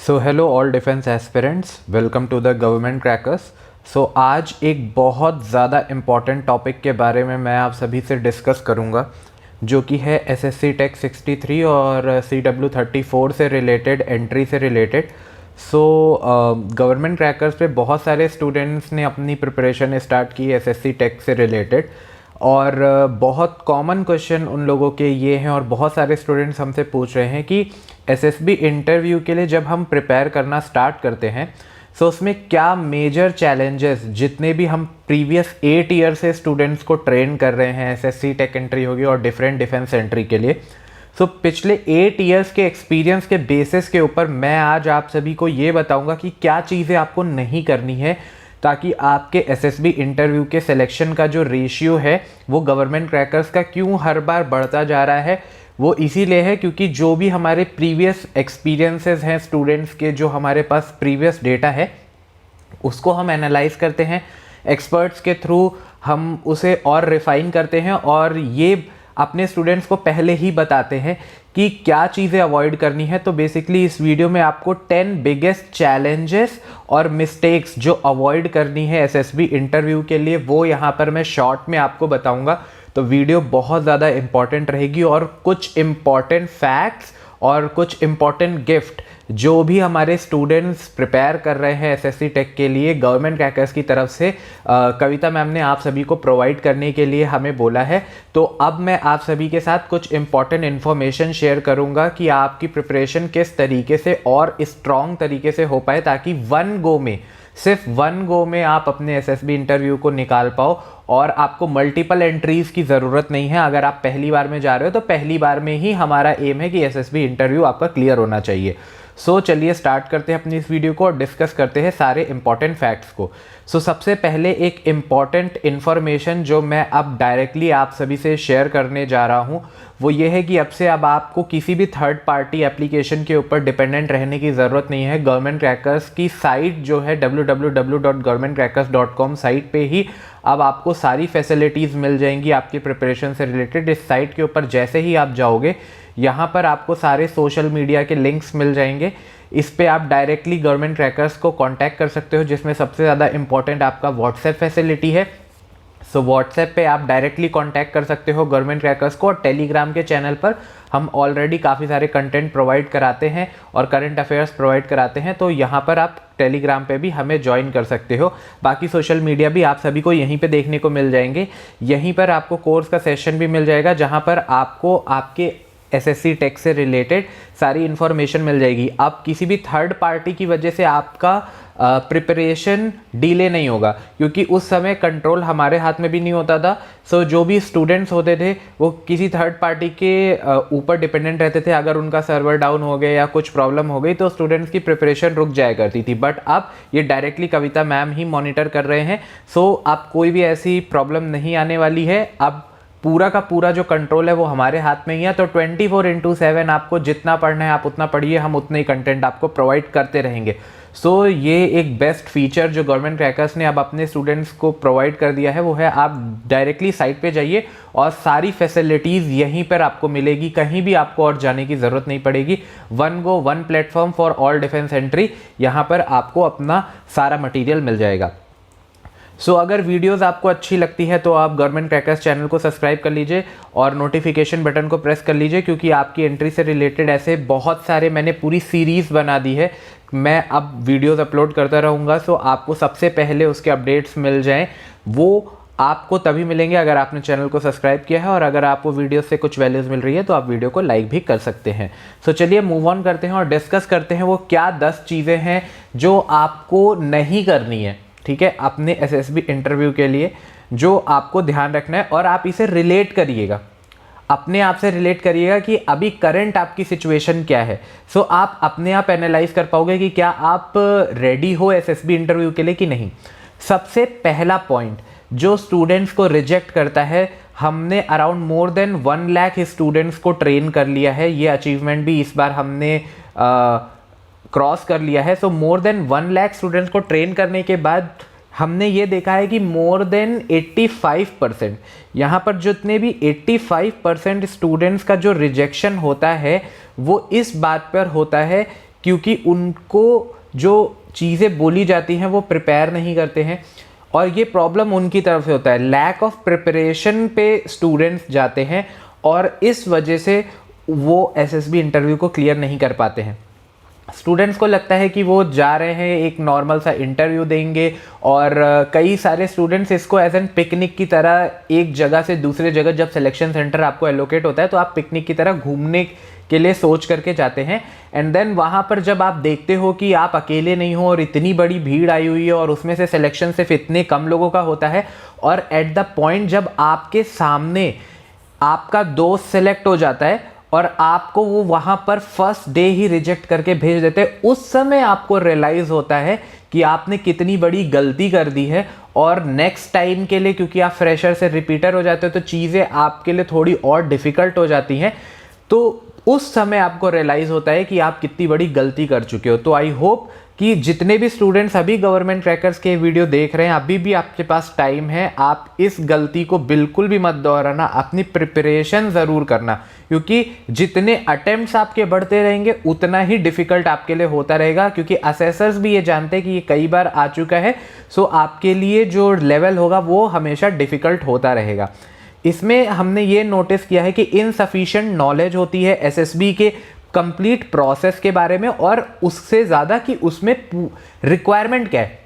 So hello all defence aspirants, welcome to the government crackers. So आज एक बहुत ज़्यादा इम्पॉर्टेंट टॉपिक के बारे में मैं आप सभी से डिस्कस करूंगा, जो कि है एसएससी टेक 63 और CW 34 से रिलेटेड, एंट्री से रिलेटेड। सो गवर्नमेंट क्रैकर्स पे बहुत सारे स्टूडेंट्स ने अपनी प्रिपरेशन स्टार्ट की एसएससी टेक से रिलेटेड, और बहुत कॉमन क्वेश्चन उन लोगों के ये हैं और बहुत सारे स्टूडेंट्स हमसे पूछ रहे हैं कि एसएसबी इंटरव्यू के लिए जब हम प्रिपेयर करना स्टार्ट करते हैं तो उसमें क्या मेजर चैलेंजेस, जितने भी हम प्रीवियस 8 ईयर से स्टूडेंट्स को ट्रेन कर रहे हैं, एसएससी टेक एंट्री होगी और डिफरेंट डिफेंस एंट्री के लिए, सो पिछले 8 ईयर्स के एक्सपीरियंस के बेसिस के ऊपर मैं आज आप सभी को ये बताऊंगा कि क्या चीज़ें आपको नहीं करनी है, ताकि आपके एसएसबी इंटरव्यू के सिलेक्शन का जो रेशियो है वो गवर्नमेंट क्रैकर्स का क्यों हर बार बढ़ता जा रहा है। वो इसीलिए है क्योंकि जो भी हमारे प्रीवियस एक्सपीरियंसेस हैं स्टूडेंट्स के, जो हमारे पास प्रीवियस डेटा है उसको हम एनालाइज करते हैं, एक्सपर्ट्स के थ्रू हम उसे और रिफाइन करते हैं और ये अपने स्टूडेंट्स को पहले ही बताते हैं कि क्या चीज़ें अवॉइड करनी है। तो बेसिकली इस वीडियो में आपको 10 बिगेस्ट चैलेंजेस और मिस्टेक्स जो अवॉइड करनी है एसएसबी इंटरव्यू के लिए, वो यहाँ पर मैं शॉर्ट में आपको बताऊंगा। तो वीडियो बहुत ज़्यादा इंपॉर्टेंट रहेगी और कुछ इंपॉर्टेंट फैक्ट्स और कुछ इंपॉर्टेंट गिफ्ट जो भी हमारे स्टूडेंट्स प्रिपेयर कर रहे हैं एसएससी टेक के लिए, गवर्नमेंट क्रैकर्स की तरफ से कविता मैम ने आप सभी को प्रोवाइड करने के लिए हमें बोला है। तो अब मैं आप सभी के साथ कुछ इंपॉर्टेंट इन्फॉर्मेशन शेयर करूंगा कि आपकी प्रिपरेशन किस तरीके से और स्ट्रॉन्ग तरीके से हो पाए, ताकि सिर्फ वन गो में आप अपने एसएसबी इंटरव्यू को निकाल पाओ और आपको मल्टीपल एंट्रीज की ज़रूरत नहीं है। अगर आप पहली बार में जा रहे हो तो पहली बार में ही हमारा एम है कि एसएसबी इंटरव्यू आपका क्लियर होना चाहिए। सो चलिए स्टार्ट करते हैं अपनी इस वीडियो को और डिस्कस करते हैं सारे इंपॉर्टेंट फैक्ट्स को। सो सबसे पहले एक इम्पॉर्टेंट इन्फॉर्मेशन जो मैं अब डायरेक्टली आप सभी से शेयर करने जा रहा हूँ, वो ये है कि अब आपको किसी भी थर्ड पार्टी एप्लीकेशन के ऊपर डिपेंडेंट रहने की ज़रूरत नहीं है। गवर्नमेंट क्रैकर्स की साइट जो है www.governmentcrackers.com साइट पे ही अब आपको सारी फैसिलिटीज़ मिल जाएंगी आपकी प्रिपरेशन से रिलेटेड। इस साइट के ऊपर जैसे ही आप जाओगे, यहाँ पर आपको सारे सोशल मीडिया के लिंक्स मिल जाएंगे। इस पे आप डायरेक्टली गवर्नमेंट क्रैकर्स को कांटेक्ट कर सकते हो, जिसमें सबसे ज़्यादा इंपॉर्टेंट आपका व्हाट्सएप फैसिलिटी है। सो व्हाट्सएप पे आप डायरेक्टली कांटेक्ट कर सकते हो गवर्नमेंट क्रैकर्स को, और टेलीग्राम के चैनल पर हम ऑलरेडी काफ़ी सारे कंटेंट प्रोवाइड कराते हैं और करंट अफेयर्स प्रोवाइड कराते हैं, तो यहाँ पर आप टेलीग्राम पे भी हमें ज्वाइन कर सकते हो। बाकी सोशल मीडिया भी आप सभी को यहीं पे देखने को मिल जाएंगे। यहीं पर आपको कोर्स का सेशन भी मिल जाएगा, जहाँ पर आपको आपके एसएससी टेक से रिलेटेड सारी इन्फॉर्मेशन मिल जाएगी। अब किसी भी थर्ड पार्टी की वजह से आपका प्रिपरेशन डिले नहीं होगा, क्योंकि उस समय कंट्रोल हमारे हाथ में भी नहीं होता था। सो जो भी स्टूडेंट्स होते थे वो किसी थर्ड पार्टी के ऊपर डिपेंडेंट रहते थे। अगर उनका सर्वर डाउन हो गया या कुछ प्रॉब्लम हो गई तो स्टूडेंट्स की प्रिपरेशन रुक जाया करती थी, बट अब ये डायरेक्टली कविता मैम ही मॉनिटर कर रहे हैं। सो अब कोई भी ऐसी प्रॉब्लम नहीं आने वाली है। अब पूरा का पूरा जो कंट्रोल है वो हमारे हाथ में ही है। तो 24/7 आपको जितना पढ़ना है आप उतना पढ़िए, हम उतने ही कंटेंट आपको प्रोवाइड करते रहेंगे। सो ये एक बेस्ट फीचर जो गवर्नमेंट क्रैकर्स ने अब अपने स्टूडेंट्स को प्रोवाइड कर दिया है, वो है आप डायरेक्टली साइट पे जाइए और सारी फैसिलिटीज़ यहीं पर आपको मिलेगी, कहीं भी आपको और जाने की ज़रूरत नहीं पड़ेगी। One go one platform for all defence entry, यहाँ पर आपको अपना सारा मटीरियल मिल जाएगा। सो अगर वीडियोस आपको अच्छी लगती है तो आप गवर्नमेंट क्रैकर्स चैनल को सब्सक्राइब कर लीजिए और नोटिफिकेशन बटन को प्रेस कर लीजिए, क्योंकि आपकी एंट्री से रिलेटेड ऐसे बहुत सारे मैंने पूरी सीरीज़ बना दी है। मैं अब वीडियोस अपलोड करता रहूँगा, सो आपको सबसे पहले उसके अपडेट्स मिल जाएं। वो आपको तभी मिलेंगे अगर आपने चैनल को सब्सक्राइब किया है, और अगर आपको वीडियो से कुछ वैल्यूज़ मिल रही है तो आप वीडियो को लाइक भी कर सकते हैं। सो चलिए मूव ऑन करते हैं और डिस्कस करते हैं वो क्या 10 चीज़ें हैं जो आपको नहीं करनी है, ठीक है, अपने एसएसबी इंटरव्यू के लिए, जो आपको ध्यान रखना है। और आप इसे रिलेट करिएगा, अपने आप से रिलेट करिएगा कि अभी करंट आपकी सिचुएशन क्या है। सो आप अपने आप एनालाइज कर पाओगे कि क्या आप रेडी हो एसएसबी इंटरव्यू के लिए कि नहीं। सबसे पहला पॉइंट जो स्टूडेंट्स को रिजेक्ट करता है, हमने around more than 1 lakh students को ट्रेन कर लिया है। ये अचीवमेंट भी इस बार हमने क्रॉस कर लिया है। सो मोर देन 1 लाख स्टूडेंट्स को ट्रेन करने के बाद हमने ये देखा है कि मोर देन 85%, यहाँ पर जितने भी 85% स्टूडेंट्स का जो रिजेक्शन होता है वो इस बात पर होता है क्योंकि उनको जो चीज़ें बोली जाती हैं वो प्रिपेयर नहीं करते हैं, और ये प्रॉब्लम उनकी तरफ से होता है। लैक ऑफ प्रिपरेशन पे स्टूडेंट्स जाते हैं और इस वजह से वो एसएसबी इंटरव्यू को क्लियर नहीं कर पाते हैं। स्टूडेंट्स को लगता है कि वो जा रहे हैं एक नॉर्मल सा इंटरव्यू देंगे, और कई सारे स्टूडेंट्स इसको एज एन पिकनिक की तरह एक जगह से दूसरे जगह, जब सिलेक्शन सेंटर आपको एलोकेट होता है तो आप पिकनिक की तरह घूमने के लिए सोच करके जाते हैं, एंड देन वहाँ पर जब आप देखते हो कि आप अकेले नहीं हो और इतनी बड़ी भीड़ आई हुई है और उसमें से सिलेक्शन सिर्फ इतने कम लोगों का होता है, और एट द पॉइंट जब आपके सामने आपका दोस्त सेलेक्ट हो जाता है और आपको वो वहाँ पर फर्स्ट डे ही रिजेक्ट करके भेज देते हैं, उस समय आपको रियलाइज़ होता है कि आपने कितनी बड़ी गलती कर दी है, और नेक्स्ट टाइम के लिए क्योंकि आप फ्रेशर से रिपीटर हो जाते हो तो चीज़ें आपके लिए थोड़ी और डिफ़िकल्ट हो जाती हैं, तो उस समय आपको रियलाइज़ होता है कि आप कितनी बड़ी गलती कर चुके हो। तो आई होप कि जितने भी स्टूडेंट्स अभी गवर्नमेंट क्रैकर्स के वीडियो देख रहे हैं, अभी भी आपके पास टाइम है, आप इस गलती को बिल्कुल भी मत दोहराना, अपनी प्रिपरेशन ज़रूर करना, क्योंकि जितने अटेम्प्ट्स आपके बढ़ते रहेंगे उतना ही डिफ़िकल्ट आपके लिए होता रहेगा, क्योंकि असेसर्स भी ये जानते हैं कि ये कई बार आ चुका है, सो आपके लिए जो लेवल होगा वो हमेशा डिफ़िकल्ट होता रहेगा। इसमें हमने ये नोटिस किया है कि इनसफिशिएंट नॉलेज होती है एसएसबी के कंप्लीट प्रोसेस के बारे में, और उससे ज़्यादा कि उसमें रिक्वायरमेंट क्या है।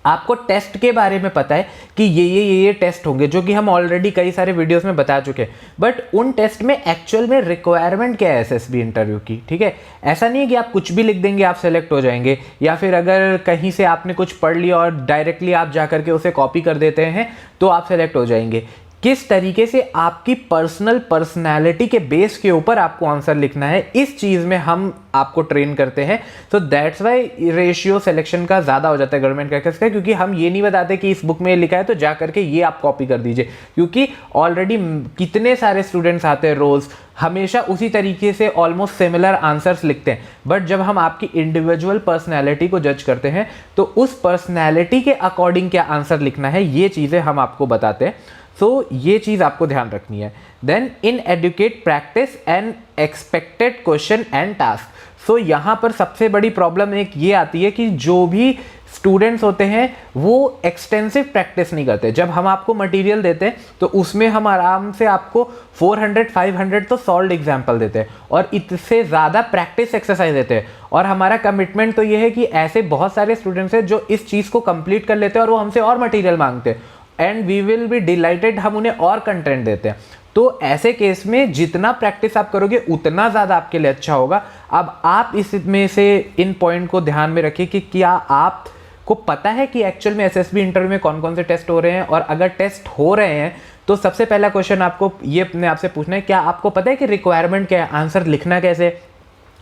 आपको टेस्ट के बारे में पता है कि ये टेस्ट होंगे, जो कि हम ऑलरेडी कई सारे वीडियोस में बता चुके हैं, बट उन टेस्ट में एक्चुअल में रिक्वायरमेंट क्या है एसएसबी इंटरव्यू की, ठीक है। ऐसा नहीं है कि आप कुछ भी लिख देंगे आप सेलेक्ट हो जाएंगे, या फिर अगर कहीं से आपने कुछ पढ़ लिया और डायरेक्टली आप जा करके उसे कॉपी कर देते हैं तो आप सेलेक्ट हो जाएंगे। किस तरीके से आपकी पर्सनैलिटी के बेस के ऊपर आपको आंसर लिखना है, इस चीज़ में हम आपको ट्रेन करते हैं। So that's why ratio selection का ज़्यादा हो जाता है गवर्नमेंट क्रैकर्स का, क्योंकि हम ये नहीं बताते कि इस बुक में लिखा है तो जा करके ये आप कॉपी कर दीजिए, क्योंकि ऑलरेडी कितने सारे स्टूडेंट्स आते हैं रोज़, हमेशा उसी तरीके से ऑलमोस्ट सिमिलर आंसर्स लिखते हैं, बट जब हम आपकी इंडिविजुअल पर्सनैलिटी को जज करते हैं तो उस पर्सनैलिटी के अकॉर्डिंग क्या आंसर लिखना है, ये चीज़ें हम आपको बताते हैं। सो ये चीज़ आपको ध्यान रखनी है। Then inadequate practice and expected question and task. So यहाँ पर सबसे बड़ी प्रॉब्लम एक ये आती है कि जो भी स्टूडेंट्स होते हैं वो एक्सटेंसिव प्रैक्टिस नहीं करते। जब हम आपको मटेरियल देते हैं तो उसमें हम आराम से आपको 400-500 तो सॉल्व्ड एग्जाम्पल देते हैं और इससे ज़्यादा प्रैक्टिस एक्सरसाइज देते हैं, और हमारा कमिटमेंट तो ये है कि ऐसे बहुत सारे स्टूडेंट्स हैं जो इस चीज़ को कंप्लीट कर लेते हैं और वो हमसे और मटेरियल मांगते हैं, and we will be delighted, हम उन्हें और कंटेंट देते हैं। तो ऐसे केस में जितना प्रैक्टिस आप करोगे उतना ज़्यादा आपके लिए अच्छा होगा। अब आप इसमें से इन पॉइंट को ध्यान में रखिए कि क्या आपको पता है कि एक्चुअल में एसएसबी इंटरव्यू में कौन कौन से टेस्ट हो रहे हैं, और अगर टेस्ट हो रहे हैं तो सबसे पहला क्वेश्चन आपको ये अपने आप से पूछना है, क्या आपको पता है कि रिक्वायरमेंट क्या है, आंसर लिखना कैसे।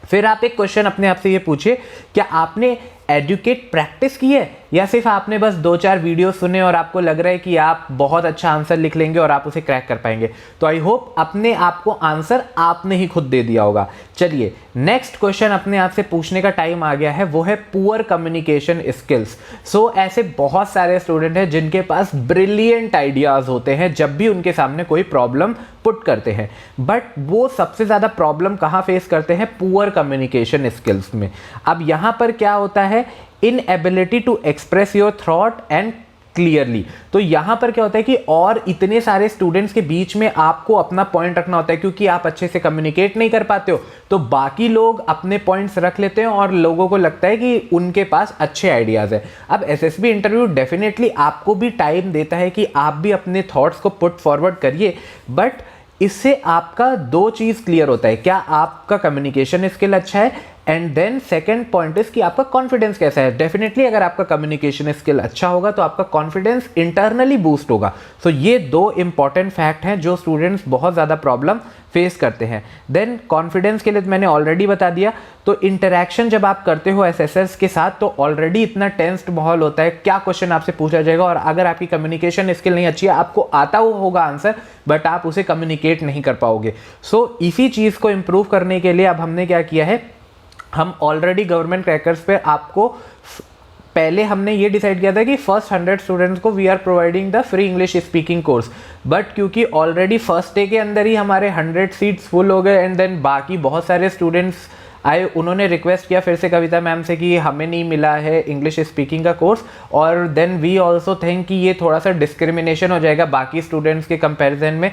फिर आप एक क्वेश्चन अपने आप से ये पूछिए, क्या आपने एडुकेट प्रैक्टिस की है, या सिर्फ आपने बस 2-4 वीडियो सुने और आपको लग रहा है कि आप बहुत अच्छा आंसर लिख लेंगे और आप उसे क्रैक कर पाएंगे। तो आई होप अपने आप को आंसर आपने ही खुद दे दिया होगा। चलिए नेक्स्ट क्वेश्चन अपने आप से पूछने का टाइम आ गया है, वो है पुअर कम्युनिकेशन स्किल्स। सो ऐसे बहुत सारे स्टूडेंट हैं जिनके पास ब्रिलियंट आइडियाज़ होते हैं जब भी उनके सामने कोई प्रॉब्लम पुट करते हैं, बट वो सबसे ज़्यादा प्रॉब्लम कहाँ फेस करते हैं, पुअर कम्युनिकेशन स्किल्स में। अब यहाँ पर क्या होता है, inability to express your thought and clearly. तो यहाँ पर क्या होता है कि और इतने सारे स्टूडेंट्स के बीच में आपको अपना पॉइंट रखना होता है, क्योंकि आप अच्छे से कम्युनिकेट नहीं कर पाते हो तो बाकी लोग अपने पॉइंट्स रख लेते हैं और लोगों को लगता है कि उनके पास अच्छे आइडियाज़ है। अब एसएसबी इंटरव्यू डेफिनेटली आपको भी टाइम देता है कि आप भी अपने थॉट्स को पुट फॉरवर्ड करिए, बट इससे आपका 2 चीज़ क्लियर होता है, क्या आपका कम्युनिकेशन स्किल अच्छा है, and then second point is कि आपका कॉन्फिडेंस कैसा है। डेफिनेटली अगर आपका कम्युनिकेशन स्किल अच्छा होगा तो आपका कॉन्फिडेंस इंटरनली बूस्ट होगा। सो ये 2 इंपॉर्टेंट फैक्ट हैं जो स्टूडेंट्स बहुत ज़्यादा प्रॉब्लम फेस करते हैं। देन कॉन्फिडेंस के लिए मैंने ऑलरेडी बता दिया। तो इंटरैक्शन जब आप करते हो एसएसएस के साथ तो ऑलरेडी इतना टेंस्ड माहौल होता है, क्या क्वेश्चन आपसे पूछा जाएगा, और अगर आपकी कम्युनिकेशन स्किल नहीं अच्छी है, आपको आता होगा आंसर बट आप उसे कम्युनिकेट नहीं कर पाओगे। सो इसी चीज़ को इम्प्रूव करने के लिए अब हमने क्या किया है, हम ऑलरेडी गवर्नमेंट क्रैकर्स पे आपको पहले हमने ये डिसाइड किया था कि फर्स्ट 100 स्टूडेंट्स को we are providing the free English speaking course, but क्योंकि ऑलरेडी फर्स्ट डे के अंदर ही हमारे 100 सीट्स फुल हो गए, एंड देन बाकी बहुत सारे स्टूडेंट्स उन्होंने रिक्वेस्ट किया फिर से कविता मैम से कि हमें नहीं मिला है इंग्लिश स्पीकिंग का कोर्स, और देन वी ऑल्सो थिंक कि ये थोड़ा सा डिस्क्रिमिनेशन हो जाएगा बाकी स्टूडेंट्स के कंपैरिजन में,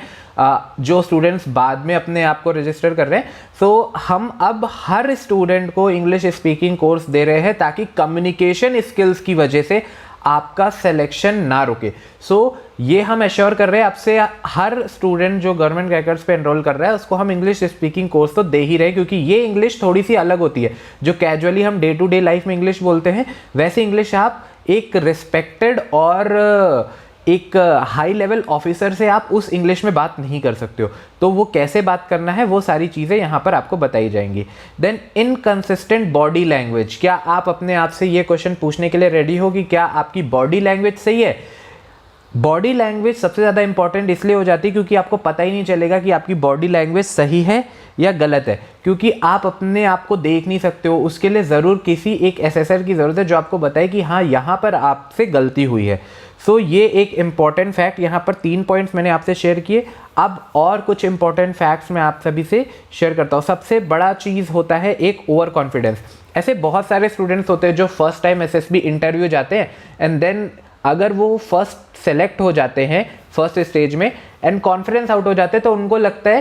जो स्टूडेंट्स बाद में अपने आप को रजिस्टर कर रहे हैं। सो हम अब हर स्टूडेंट को इंग्लिश स्पीकिंग कोर्स दे रहे हैं ताकि कम्युनिकेशन स्किल्स की वजह से आपका सिलेक्शन ना रुके। सो ये हम एश्योर कर रहे हैं आपसे, हर स्टूडेंट जो गवर्नमेंट क्रैकर्स पे एनरोल कर रहा है उसको हम इंग्लिश स्पीकिंग कोर्स तो दे ही रहे हैं, क्योंकि ये इंग्लिश थोड़ी सी अलग होती है। जो कैजुअली हम डे टू डे लाइफ में इंग्लिश बोलते हैं, वैसे इंग्लिश आप एक रिस्पेक्टेड और एक हाई लेवल ऑफिसर से आप उस इंग्लिश में बात नहीं कर सकते हो। तो वो कैसे बात करना है वो सारी चीज़ें यहाँ पर आपको बताई जाएंगी। देन इनकंसिस्टेंट बॉडी लैंग्वेज, क्या आप अपने आप से ये क्वेश्चन पूछने के लिए रेडी हो कि क्या आपकी बॉडी लैंग्वेज सही है? बॉडी लैंग्वेज सबसे ज़्यादा इंपॉर्टेंट इसलिए हो जाती है क्योंकि आपको पता ही नहीं चलेगा कि आपकी बॉडी लैंग्वेज सही है या गलत है, क्योंकि आप अपने आप को देख नहीं सकते हो। उसके लिए ज़रूर किसी एक एसेसर की ज़रूरत है जो आपको बताए कि हाँ यहाँ पर आपसे गलती हुई है। सो ये एक इम्पॉर्टेंट फैक्ट, यहाँ पर 3 पॉइंट्स मैंने आपसे शेयर किए। अब और कुछ इंपॉर्टेंट फैक्ट्स मैं आप सभी से शेयर करता हूँ। सबसे बड़ा चीज़ होता है एक ओवर कॉन्फिडेंस। ऐसे बहुत सारे स्टूडेंट्स होते हैं जो फर्स्ट टाइम एसएसबी इंटरव्यू जाते हैं एंड देन अगर वो फर्स्ट सेलेक्ट हो जाते हैं फर्स्ट स्टेज में एंड कॉन्फिडेंस आउट हो जाते हैं, तो उनको लगता है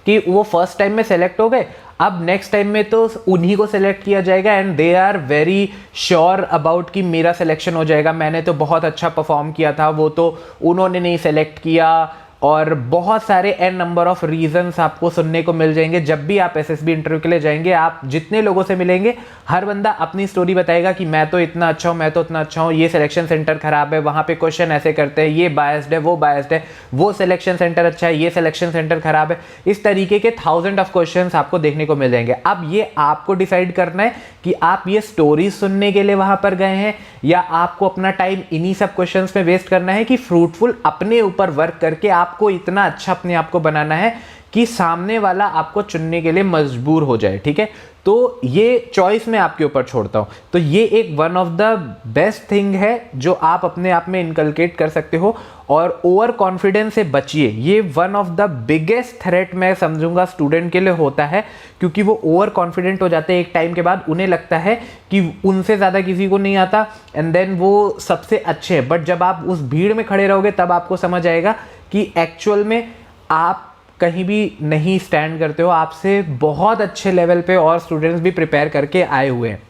कि वो फर्स्ट टाइम में सेलेक्ट हो गए, अब नेक्स्ट टाइम में तो उन्हीं को सेलेक्ट किया जाएगा and they are very sure about कि मेरा सिलेक्शन हो जाएगा, मैंने तो बहुत अच्छा परफॉर्म किया था, वो तो उन्होंने नहीं सेलेक्ट किया। और बहुत सारे एन नंबर ऑफ रीजंस आपको सुनने को मिल जाएंगे जब भी आप एसएसबी इंटरव्यू के लिए जाएंगे। आप जितने लोगों से मिलेंगे हर बंदा अपनी स्टोरी बताएगा कि मैं तो इतना अच्छा हूँ, मैं तो उतना अच्छा हूँ, ये सिलेक्शन सेंटर खराब है, वहाँ पे क्वेश्चन ऐसे करते हैं, ये बायस्ड है, वो बायस्ड है, वो सिलेक्शन सेंटर अच्छा है, ये सिलेक्शन सेंटर खराब है। इस तरीके के 1000 ऑफ क्वेश्चन आपको देखने को मिल जाएंगे। अब ये आपको डिसाइड करना है कि आप ये स्टोरी सुनने के लिए वहाँ पर गए हैं या आपको अपना टाइम इन्हीं सब क्वेश्चंस में वेस्ट करना है कि फ्रूटफुल अपने ऊपर वर्क करके आपको इतना अच्छा अपने आप को बनाना है कि सामने वाला आपको चुनने के लिए मजबूर हो जाए। ठीक है, तो ये चॉइस मैं आपके ऊपर छोड़ता हूं। तो ये एक one of the best thing है जो आप अपने आप में इनकलकेट कर सकते हो। और ओवर कॉन्फिडेंस से बचिए, ये one of the biggest threat मैं समझूंगा स्टूडेंट के लिए होता है, क्योंकि वो ओवर कॉन्फिडेंट हो जाते हैं एक टाइम के बाद, उन्हें लगता है कि उनसे ज़्यादा किसी को नहीं आता एंड देन वो सबसे अच्छे हैं। बट जब आप उस भीड़ में खड़े रहोगे तब आपको समझ आएगा कि एक्चुअल में आप कहीं भी नहीं स्टैंड करते हो, आपसे बहुत अच्छे लेवल पे और स्टूडेंट्स भी प्रिपेयर करके आए हुए हैं।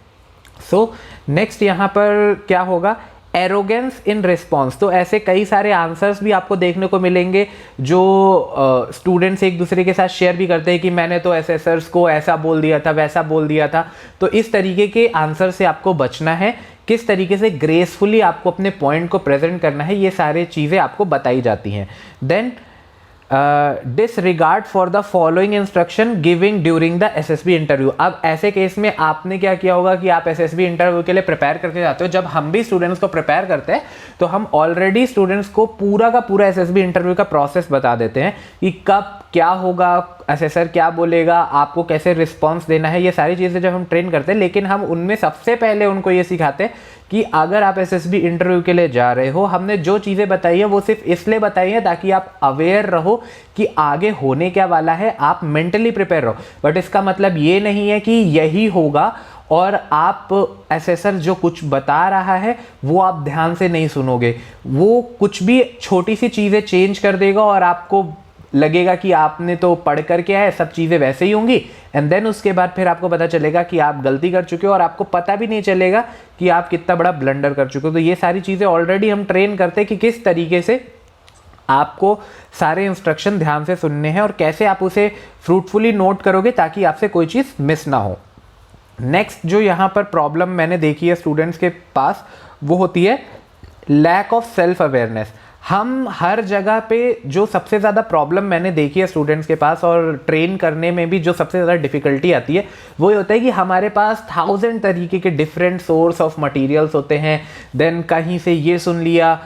सो नेक्स्ट यहाँ पर क्या होगा, एरोगेंस इन रिस्पॉन्स। तो ऐसे कई सारे आंसर्स भी आपको देखने को मिलेंगे जो स्टूडेंट्स एक दूसरे के साथ शेयर भी करते हैं कि मैंने तो एसेसर्स को ऐसा बोल दिया था, वैसा बोल दिया था। तो इस तरीके के आंसर से आपको बचना है, किस तरीके से ग्रेसफुली आपको अपने पॉइंट को प्रेजेंट करना है, ये सारी चीज़ें आपको बताई जाती हैं। Then disregard for the following instruction giving during the SSB interview. अब ऐसे केस में आपने क्या किया होगा कि आप एसएसबी इंटरव्यू के लिए प्रिपेयर करके जाते हो। जब हम भी स्टूडेंट्स को प्रिपेयर करते हैं तो हम ऑलरेडी स्टूडेंट्स को पूरा का पूरा एसएसबी इंटरव्यू का प्रोसेस बता देते हैं कि कब क्या होगा, असेसर क्या बोलेगा, आपको कैसे रिस्पॉन्स देना है, ये सारी चीज़ें जब हम ट्रेन करते हैं। लेकिन हम उनमें सबसे पहले उनको ये सिखाते हैं कि अगर आप एसएसबी इंटरव्यू के लिए जा रहे हो, हमने जो चीज़ें बताई है वो सिर्फ इसलिए बताई है ताकि आप अवेयर रहो कि आगे होने क्या वाला है, आप मेंटली प्रिपेयर रहो। बट इसका मतलब ये नहीं है कि यही होगा और आप एसेसर जो कुछ बता रहा है वो आप ध्यान से नहीं सुनोगे, वो कुछ भी छोटी सी चीज़ें चेंज कर देगा और आपको लगेगा कि आपने तो पढ़ कर के आए, सब चीज़ें वैसे ही होंगी एंड देन उसके बाद फिर आपको पता चलेगा कि आप गलती कर चुके हो और आपको पता भी नहीं चलेगा कि आप कितना बड़ा ब्लंडर कर चुके हो। तो ये सारी चीज़ें ऑलरेडी हम ट्रेन करते हैं कि किस तरीके से आपको सारे इंस्ट्रक्शन ध्यान से सुनने हैं और कैसे आप उसे फ्रूटफुली नोट करोगे ताकि आपसे कोई चीज़ मिस ना हो। नेक्स्ट जो यहाँ पर प्रॉब्लम मैंने देखी है स्टूडेंट्स के पास वो होती है लैक ऑफ सेल्फ अवेयरनेस। हम हर जगह पे जो सबसे ज़्यादा प्रॉब्लम मैंने देखी है स्टूडेंट्स के पास और ट्रेन करने में भी जो सबसे ज़्यादा डिफ़िकल्टी आती है वो ये होता है कि हमारे पास 1000 तरीके के डिफरेंट सोर्स ऑफ मटेरियल्स होते हैं। देन कहीं से ये सुन लिया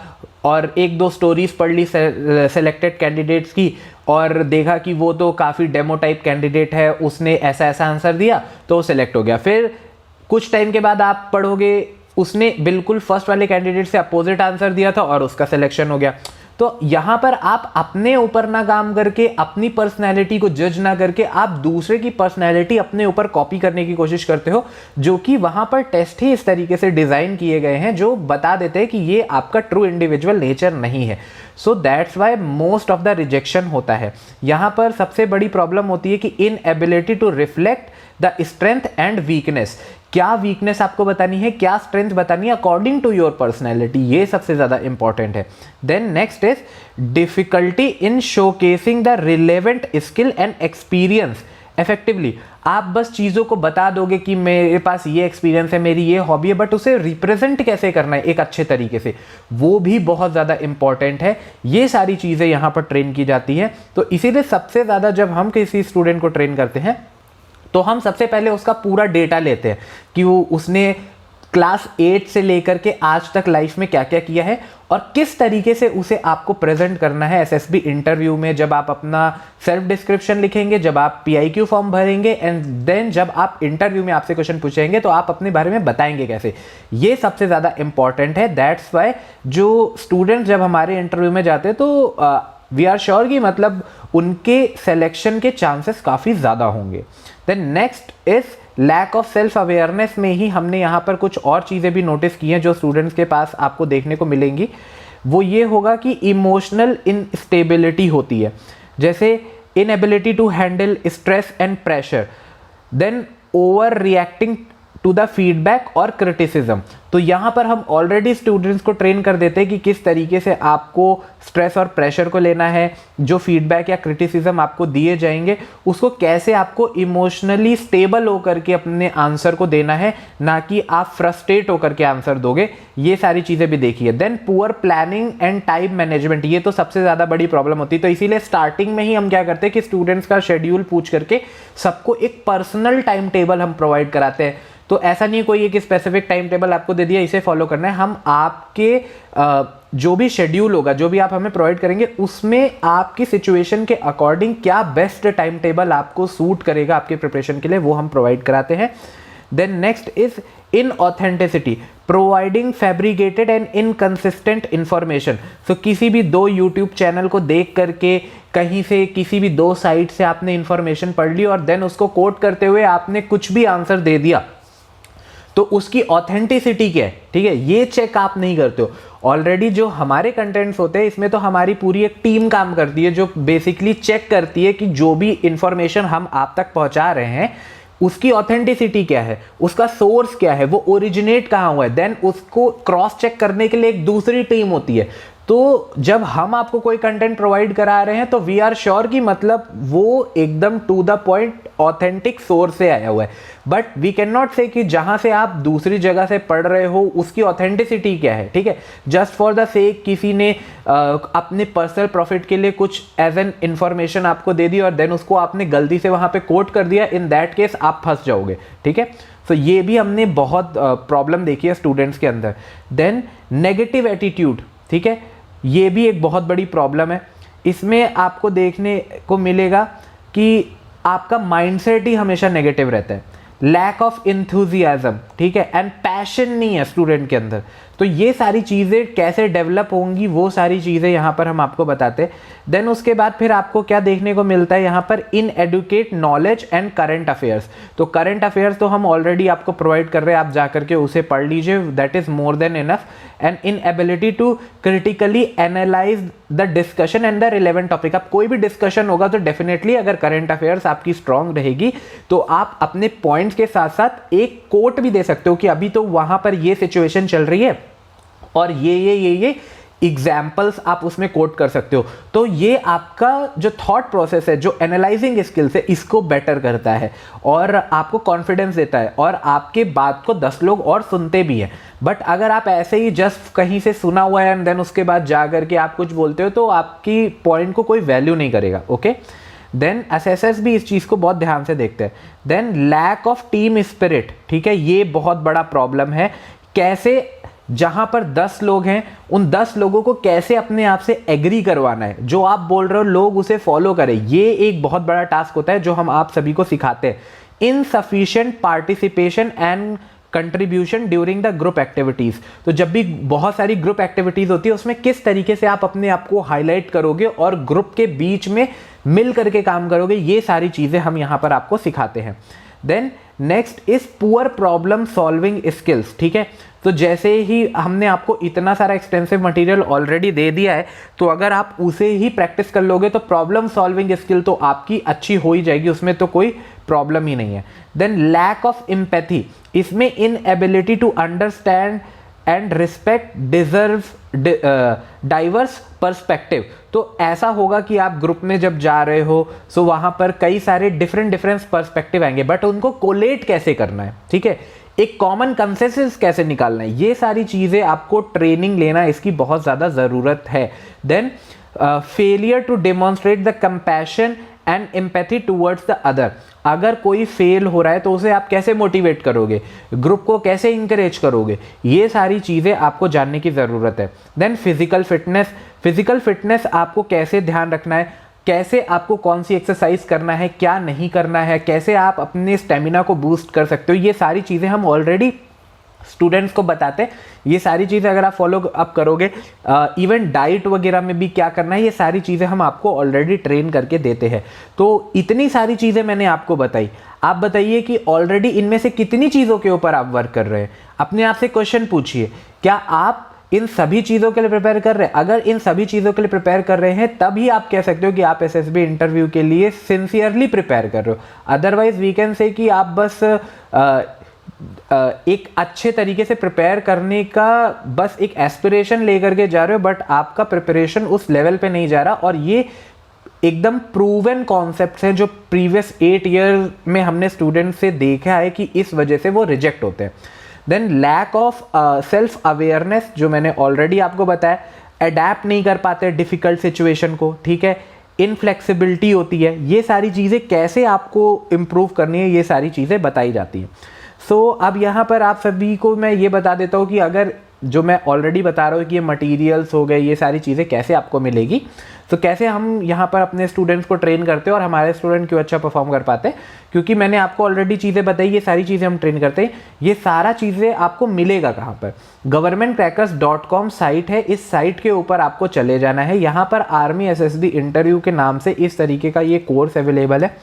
और एक दो स्टोरीज पढ़ ली सेलेक्टेड कैंडिडेट्स की और देखा कि वो तो काफ़ी डेमो टाइप कैंडिडेट है, उसने ऐसा ऐसा आंसर दिया तो वो सिलेक्ट हो गया। फिर कुछ टाइम के बाद आप पढ़ोगे उसने बिल्कुल फर्स्ट वाले कैंडिडेट से अपोजिट आंसर दिया था और उसका सिलेक्शन हो गया। तो यहाँ पर आप अपने ऊपर ना काम करके, अपनी पर्सनैलिटी को जज ना करके, आप दूसरे की पर्सनैलिटी अपने ऊपर कॉपी करने की कोशिश करते हो, जो कि वहाँ पर टेस्ट ही इस तरीके से डिज़ाइन किए गए हैं जो बता देते हैं कि ये आपका ट्रू इंडिविजुअल नेचर नहीं है। So that's why most of the rejection होता है। यहाँ पर सबसे बड़ी प्रॉब्लम होती है कि inability to reflect the strength and weakness. क्या वीकनेस आपको बतानी है, क्या स्ट्रेंथ बतानी है अकॉर्डिंग टू योर पर्सनैलिटी, ये सबसे ज़्यादा इंपॉर्टेंट है। Then next is difficulty in showcasing the relevant skill and experience effectively. आप बस चीज़ों को बता दोगे कि मेरे पास ये एक्सपीरियंस है, मेरी ये हॉबी है, बट उसे रिप्रेजेंट कैसे करना है एक अच्छे तरीके से, वो भी बहुत ज़्यादा इंपॉर्टेंट है। ये सारी चीज़ें यहाँ पर ट्रेन की जाती है। तो इसीलिए सबसे ज़्यादा जब हम किसी स्टूडेंट को ट्रेन करते हैं तो हम सबसे पहले उसका पूरा डेटा लेते हैं कि वो उसने क्लास 8 से लेकर के आज तक लाइफ में क्या क्या किया है और किस तरीके से उसे आपको प्रेजेंट करना है एसएसबी इंटरव्यू में, जब आप अपना सेल्फ डिस्क्रिप्शन लिखेंगे, जब आप पीआईक्यू फॉर्म भरेंगे, एंड देन जब आप इंटरव्यू में आपसे क्वेश्चन पूछेंगे तो आप अपने बारे में बताएंगे कैसे। ये सबसे ज़्यादा इंपॉर्टेंट है। दैट्स वाई जो स्टूडेंट जब हमारे इंटरव्यू में जाते हैं तो वी आर श्योर कि मतलब उनके सिलेक्शन के चांसेस काफ़ी ज़्यादा होंगे। Then next is lack of self awareness में ही हमने यहाँ पर कुछ और चीज़ें भी नोटिस की हैं जो स्टूडेंट्स के पास आपको देखने को मिलेंगी। वो ये होगा कि इमोशनल इनस्टेबिलिटी होती है, जैसे inability to handle stress and pressure, then over reacting to the feedback और क्रिटिसिज्म। तो यहाँ पर हम ऑलरेडी स्टूडेंट्स को ट्रेन कर देते हैं कि किस तरीके से आपको स्ट्रेस और प्रेशर को लेना है, जो फीडबैक या क्रिटिसिज्म आपको दिए जाएंगे उसको कैसे आपको इमोशनली स्टेबल होकर के अपने आंसर को देना है, ना कि आप फ्रस्ट्रेट होकर के आंसर दोगे। ये सारी चीज़ें भी देखिए। Then poor planning and time management, ये तो सबसे ज़्यादा बड़ी प्रॉब्लम होती है। तो इसीलिए स्टार्टिंग में ही हम क्या करते हैं कि स्टूडेंट्स का शेड्यूल पूछ करके सबको एक पर्सनल टाइम टेबल हम प्रोवाइड कराते हैं। तो ऐसा नहीं कोई एक स्पेसिफिक टाइम टेबल आपको दे दिया इसे फॉलो करना है, हम आपके जो भी शेड्यूल होगा, जो भी आप हमें प्रोवाइड करेंगे, उसमें आपकी सिचुएशन के अकॉर्डिंग क्या बेस्ट टाइम टेबल आपको सूट करेगा आपके प्रिपरेशन के लिए, वो हम प्रोवाइड कराते हैं। Then next is inauthenticity, providing fabricated and inconsistent information. So किसी भी 2 यूट्यूब चैनल को देख करके, कहीं से किसी भी 2 साइट से आपने इंफॉर्मेशन पढ़ ली और देन उसको कोट करते हुए आपने कुछ भी आंसर दे दिया, तो उसकी ऑथेंटिसिटी क्या है, ठीक है, ये चेक आप नहीं करते हो। ऑलरेडी जो हमारे कंटेंट्स होते हैं इसमें तो हमारी पूरी एक टीम काम करती है जो बेसिकली चेक करती है कि जो भी इंफॉर्मेशन हम आप तक पहुंचा रहे हैं उसकी ऑथेंटिसिटी क्या है, उसका सोर्स क्या है, वो ओरिजिनेट कहाँ हुआ है। देन उसको क्रॉस चेक करने के लिए एक दूसरी टीम होती है। तो जब हम आपको कोई कंटेंट प्रोवाइड करा रहे हैं तो वी आर श्योर कि मतलब वो एकदम to the point authentic source से आया हुआ है। बट वी कैन नॉट से कि जहां से आप दूसरी जगह से पढ़ रहे हो उसकी ऑथेंटिसिटी क्या है, ठीक है। जस्ट फॉर द सेक किसी ने अपने पर्सनल प्रॉफिट के लिए कुछ एज एन इंफॉर्मेशन आपको दे दी और देन उसको आपने गलती से वहां पे कोट कर दिया, इन दैट केस आप फंस जाओगे, ठीक है। तो ये भी हमने बहुत प्रॉब्लम देखी है स्टूडेंट्स के अंदर। देन नेगेटिव एटीट्यूड, ठीक है, ये भी एक बहुत बड़ी प्रॉब्लम है। इसमें आपको देखने को मिलेगा कि आपका माइंडसेट ही हमेशा नेगेटिव रहता है। लैक ऑफ इंथुजियाज्म, ठीक है, एंड पैशन नहीं है स्टूडेंट के अंदर। तो ये सारी चीज़ें कैसे डेवलप होंगी वो सारी चीज़ें यहाँ पर हम आपको बताते हैं। देन उसके बाद फिर आपको क्या देखने को मिलता है यहाँ पर, inadequate knowledge and current affairs. तो करंट अफेयर्स तो हम ऑलरेडी आपको प्रोवाइड कर रहे हैं, आप जा करके उसे पढ़ लीजिए, that is more than enough. And inability to critically analyse the discussion and the relevant topic. अब कोई भी डिस्कशन होगा तो डेफिनेटली अगर करंट अफेयर्स आपकी स्ट्रांग रहेगी तो आप अपने पॉइंट्स के साथ साथ एक कोट भी दे सकते हो कि अभी तो वहां पर ये सिचुएशन चल रही है और ये एग्जाम्पल्स आप उसमें कोट कर सकते हो। तो ये आपका जो थॉट प्रोसेस है, जो एनालाइजिंग स्किल्स है, इसको बेटर करता है और आपको कॉन्फिडेंस देता है और आपके बात को 10 लोग और सुनते भी हैं। बट अगर आप ऐसे ही जस्ट कहीं से सुना हुआ है एंड देन उसके बाद जा करके आप कुछ बोलते हो तो आपकी पॉइंट को कोई वैल्यू नहीं करेगा, ओके। देन एसएसएस भी इस चीज़ को बहुत ध्यान से देखते हैं। Then lack of team spirit, ठीक है, ये बहुत बड़ा प्रॉब्लम है। कैसे जहां पर 10 लोग हैं उन 10 लोगों को कैसे अपने आप से एग्री करवाना है, जो आप बोल रहे हो लोग उसे फॉलो करें, ये एक बहुत बड़ा टास्क होता है जो हम आप सभी को सिखाते हैं। Insufficient participation and contribution during the group activities. तो जब भी बहुत सारी ग्रुप एक्टिविटीज़ होती है उसमें किस तरीके से आप अपने आप को हाईलाइट करोगे और ग्रुप के बीच में मिल करके काम करोगे, ये सारी चीज़ें हम यहाँ पर आपको सिखाते हैं। Then next is poor problem solving skills. ठीक है, तो जैसे ही हमने आपको इतना सारा एक्सटेंसिव मटेरियल ऑलरेडी दे दिया है, तो अगर आप उसे ही प्रैक्टिस कर लोगे तो प्रॉब्लम सॉल्विंग स्किल तो आपकी अच्छी हो ही जाएगी, उसमें तो कोई प्रॉब्लम ही नहीं है। देन लैक ऑफ एम्पैथी, इसमें inability to understand and respect deserve diverse perspective. तो ऐसा होगा कि आप ग्रुप में जब जा रहे हो सो वहाँ पर कई सारे डिफरेंट पर्सपेक्टिव आएंगे, बट उनको कोलेट कैसे करना है, ठीक है, एक कॉमन कंसेंसस कैसे निकालना है, ये सारी चीज़ें आपको ट्रेनिंग लेना, इसकी बहुत ज़्यादा ज़रूरत है। Then failure to demonstrate the compassion and empathy towards the other, अगर कोई फेल हो रहा है तो उसे आप कैसे मोटिवेट करोगे, ग्रुप को कैसे इंकरेज करोगे, ये सारी चीज़ें आपको जानने की ज़रूरत है। देन फिजिकल फिटनेस आपको कैसे ध्यान रखना है, कैसे आपको कौन सी एक्सरसाइज करना है, क्या नहीं करना है, कैसे आप अपने स्टेमिना को बूस्ट कर सकते हो, ये सारी चीज़ें हम ऑलरेडी स्टूडेंट्स को बताते हैं। ये सारी चीज़ें अगर आप फॉलो अप करोगे, इवन डाइट वगैरह में भी क्या करना है, ये सारी चीज़ें हम आपको ऑलरेडी ट्रेन करके देते हैं। तो इतनी सारी चीज़ें मैंने आपको बताई, आप बताइए कि ऑलरेडी इनमें से कितनी चीज़ों के ऊपर आप वर्क कर रहे हैं। अपने आप से क्वेश्चन पूछिए, क्या आप इन सभी चीज़ों के लिए प्रिपेयर कर रहे हैं? अगर इन सभी चीज़ों के लिए प्रिपेयर कर रहे हैं तभी आप कह सकते हो कि आप एसएसबी इंटरव्यू के लिए सिंसियरली प्रिपेयर कर रहे हो। अदरवाइज वी कैन से कि आप बस एक अच्छे तरीके से प्रिपेयर करने का बस एक एस्पिरेशन लेकर के जा रहे हो, बट आपका प्रिपरेशन उस लेवल पे नहीं जा रहा। और ये एकदम प्रूवन कॉन्सेप्ट्स हैं जो प्रीवियस 8 ईयर में हमने स्टूडेंट से देखा है कि इस वजह से वो रिजेक्ट होते हैं। Then lack of self awareness, जो मैंने ऑलरेडी आपको बताया, अडेप्ट नहीं कर पाते डिफिकल्ट सिचुएशन को, ठीक है, इनफ्लेक्सिबिलिटी होती है, ये सारी चीज़ें कैसे आपको इम्प्रूव करनी है, ये सारी चीज़ें बताई जाती हैं। सो अब यहाँ पर आप सभी को मैं ये बता देता हूँ कि अगर जो मैं ऑलरेडी बता रहा हूँ कि ये मटेरियल्स हो गए, ये सारी चीज़ें कैसे आपको मिलेगी, तो कैसे हम यहाँ पर अपने स्टूडेंट्स को ट्रेन करते हैं और हमारे स्टूडेंट क्यों अच्छा परफॉर्म कर पाते हैं, क्योंकि मैंने आपको ऑलरेडी चीज़ें बताई, ये सारी चीज़ें हम ट्रेन करते हैं। ये सारा चीज़ें आपको मिलेगा कहाँ पर? governmentcrackers.com साइट है, इस साइट के ऊपर आपको चले जाना है। यहाँ पर आर्मी एसएसबी इंटरव्यू के नाम से इस तरीके का ये कोर्स अवेलेबल है।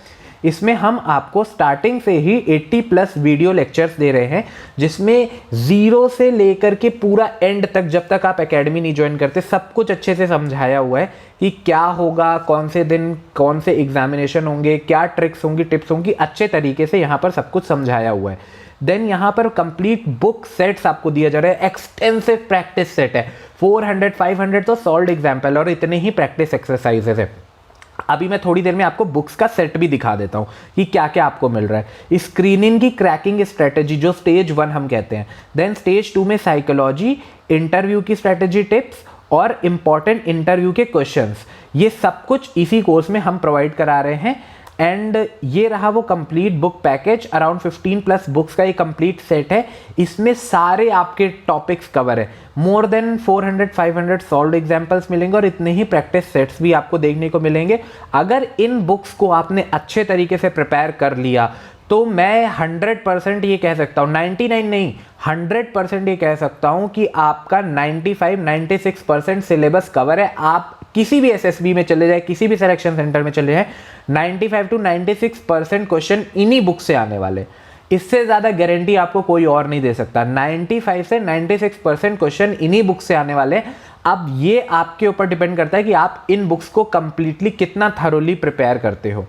इसमें हम आपको स्टार्टिंग से ही 80+ वीडियो लेक्चर्स दे रहे हैं, जिसमें 0 से लेकर के पूरा एंड तक, जब तक आप एकेडमी नहीं ज्वाइन करते, सब कुछ अच्छे से समझाया हुआ है कि क्या होगा, कौन से दिन कौन से एग्जामिनेशन होंगे, क्या ट्रिक्स होंगी, टिप्स होंगी, अच्छे तरीके से यहाँ पर सब कुछ समझाया हुआ है। देन यहाँ पर कंप्लीट बुक सेट्स आपको दिया जा रहा है, एक्सटेंसिव प्रैक्टिस सेट है, 400-500 तो सॉल्व्ड एग्जाम्पल और इतने ही प्रैक्टिस एक्सरसाइजेस है। अभी मैं थोड़ी देर में आपको बुक्स का सेट भी दिखा देता हूँ कि क्या क्या आपको मिल रहा है। स्क्रीनिंग की क्रैकिंग स्ट्रेटेजी, जो स्टेज 1 हम कहते हैं। देन स्टेज 2 में साइकोलॉजी, इंटरव्यू की स्ट्रेटेजी टिप्स और इंपॉर्टेंट इंटरव्यू के क्वेश्चंस, ये सब कुछ इसी कोर्स में हम प्रोवाइड करा रहे हैं। एंड ये रहा वो complete book package, around 15+ books का ये कंप्लीट सेट है। इसमें सारे आपके टॉपिक्स कवर है, मोर देन 400-500 सॉल्व्ड एग्जाम्पल्स मिलेंगे और इतने ही प्रैक्टिस सेट्स भी आपको देखने को मिलेंगे। अगर इन बुक्स को आपने अच्छे तरीके से प्रिपेयर कर लिया तो मैं 100% ये कह सकता हूँ, 99 नहीं 100% ये कह सकता हूँ कि आपका 95-96% सिलेबस कवर है। आप किसी भी एसएसबी में चले जाए, किसी भी सिलेक्शन सेंटर में चले जाए, 95-96% क्वेश्चन इन्हीं बुक से आने वाले। इससे ज़्यादा गारंटी आपको कोई और नहीं दे सकता। 95 से 96% क्वेश्चन इन्हीं बुक से आने वाले। अब ये आपके ऊपर डिपेंड करता है कि आप इन बुक्स को कंप्लीटली कितना थरोली प्रिपेयर करते हो।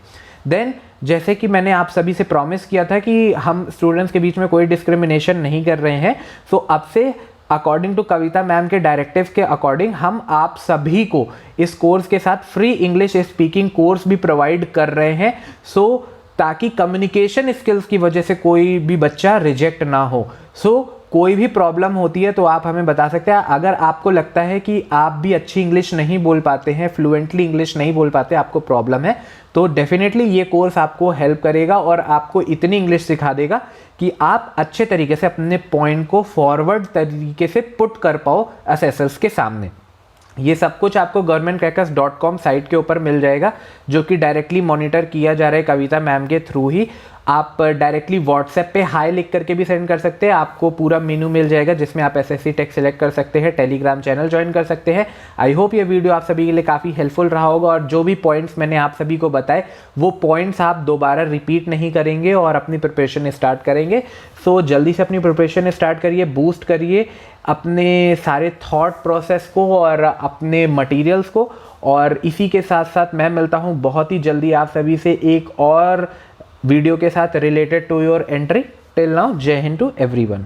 देन जैसे कि मैंने आप सभी से प्रॉमिस किया था कि हम स्टूडेंट्स के बीच में कोई डिस्क्रिमिनेशन नहीं कर रहे हैं, सो अब से अकॉर्डिंग टू कविता मैम के डायरेक्टिव के अकॉर्डिंग हम आप सभी को इस कोर्स के साथ फ्री इंग्लिश स्पीकिंग कोर्स भी प्रोवाइड कर रहे हैं, सो ताकि कम्युनिकेशन स्किल्स की वजह से कोई भी बच्चा रिजेक्ट ना हो। सो कोई भी प्रॉब्लम होती है तो आप हमें बता सकते हैं। अगर आपको लगता है कि आप भी अच्छी इंग्लिश नहीं बोल पाते हैं, फ्लुएंटली इंग्लिश नहीं बोल पाते, आपको प्रॉब्लम है, तो डेफिनेटली ये कोर्स आपको हेल्प करेगा और आपको इतनी इंग्लिश सिखा देगा कि आप अच्छे तरीके से अपने पॉइंट को फॉरवर्ड तरीके से पुट कर पाओ असेसर्स के सामने। ये सब कुछ आपको governmentcrackers.com साइट के ऊपर मिल जाएगा, जो कि डायरेक्टली मॉनिटर किया जा रहा है कविता मैम के थ्रू ही। आप डायरेक्टली व्हाट्सएप पे हाई लिख करके भी सेंड कर सकते हैं, आपको पूरा मेनू मिल जाएगा जिसमें आप SSC टेक सेलेक्ट कर सकते हैं, टेलीग्राम चैनल ज्वाइन कर सकते हैं। आई होप ये वीडियो आप सभी के लिए काफ़ी हेल्पफुल रहा होगा और जो भी पॉइंट्स मैंने आप सभी को बताए वो पॉइंट्स आप दोबारा रिपीट नहीं करेंगे और अपनी प्रिपरेशन स्टार्ट करेंगे। सो जल्दी से अपनी प्रिपरेशन स्टार्ट करिए, बूस्ट करिए अपने सारे थॉट प्रोसेस को और अपने मटेरियल्स को। और इसी के साथ साथ मैं मिलता हूँ बहुत ही जल्दी आप सभी से एक और वीडियो के साथ related to your entry. Till now, Jai Hind to everyone.